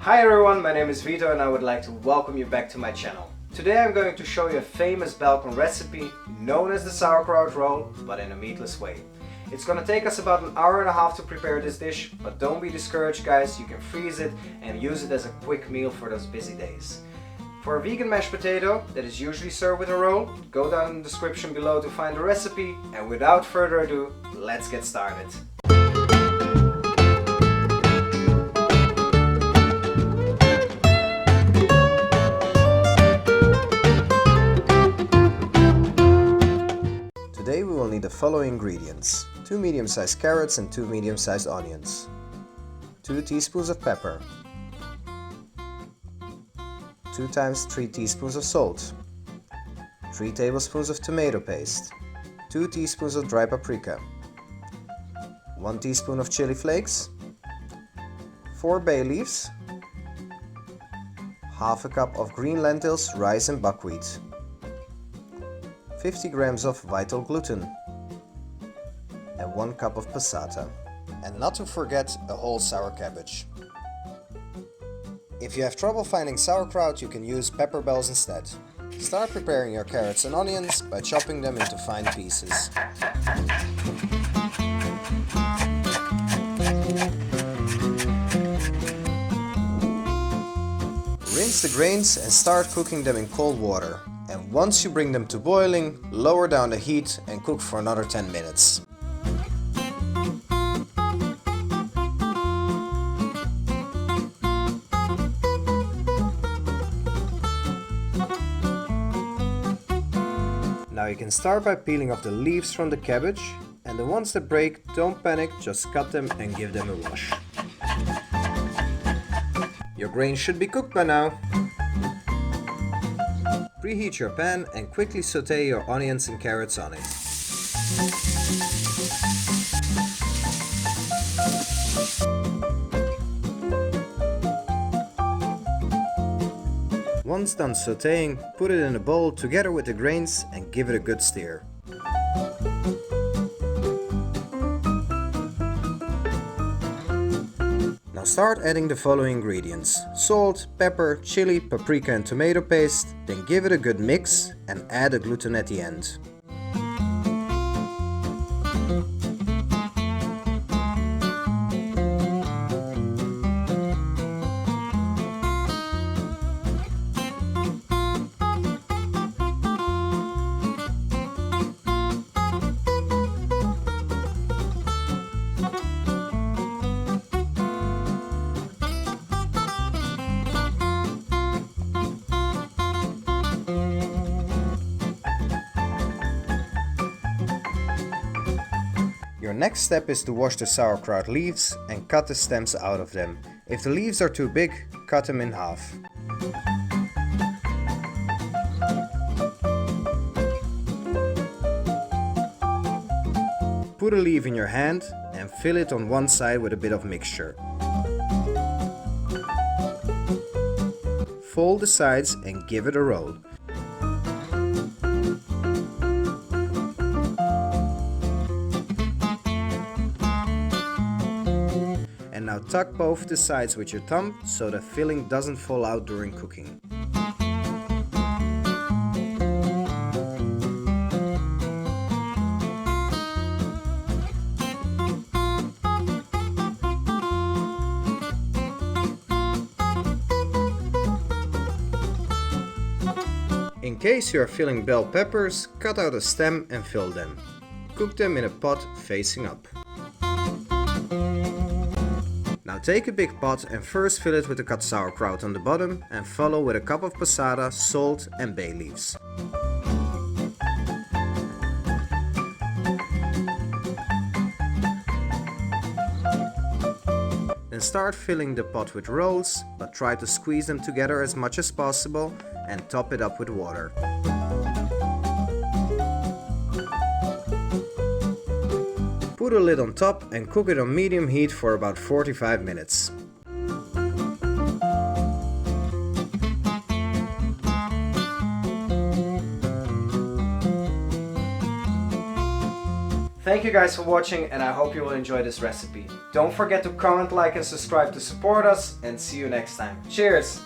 Hi everyone, my name is Vito and I would like to welcome you back to my channel. Today I'm going to show you a famous Balkan recipe known as the sauerkraut roll, but in a meatless way. It's gonna take us about an hour and a half to prepare this dish, but don't be discouraged guys, you can freeze it and use it as a quick meal for those busy days. For a vegan mashed potato that is usually served with a roll, go down in the description below to find the recipe, and without further ado, let's get started. Today we will need the following ingredients: 2 medium-sized carrots and 2 medium-sized onions, 2 teaspoons of pepper, 2 times 3 teaspoons of salt, 3 tablespoons of tomato paste, 2 teaspoons of dry paprika, 1 teaspoon of chili flakes, 4 bay leaves, half a cup of green lentils, rice and buckwheat, 50 grams of vital gluten, and 1 cup of passata. And not to forget a whole sour cabbage. If you have trouble finding sauerkraut, you can use pepper bells instead. Start preparing your carrots and onions by chopping them into fine pieces. Rinse the grains and start cooking them in cold water. And once you bring them to boiling, lower down the heat and cook for another 10 minutes. Now you can start by peeling off the leaves from the cabbage, and the ones that break, don't panic, just cut them and give them a wash. Your grains should be cooked by now. Preheat your pan and quickly saute your onions and carrots on it. Once done sauteing, put it in a bowl together with the grains and give it a good stir. Now start adding the following ingredients: salt, pepper, chili, paprika and tomato paste, then give it a good mix and add the gluten at the end. Your next step is to wash the sauerkraut leaves and cut the stems out of them. If the leaves are too big, cut them in half. Put a leaf in your hand and fill it on one side with a bit of mixture. Fold the sides and give it a roll. And now tuck both the sides with your thumb so the filling doesn't fall out during cooking. In case you are filling bell peppers, cut out a stem and fill them. Cook them in a pot facing up. Now take a big pot and first fill it with the cut sauerkraut on the bottom and follow with a cup of passata, salt and bay leaves. Then start filling the pot with rolls, but try to squeeze them together as much as possible and top it up with water. Put a lid on top and cook it on medium heat for about 45 minutes. Thank you guys for watching, and I hope you will enjoy this recipe. Don't forget to comment, like and subscribe to support us, and see you next time. Cheers!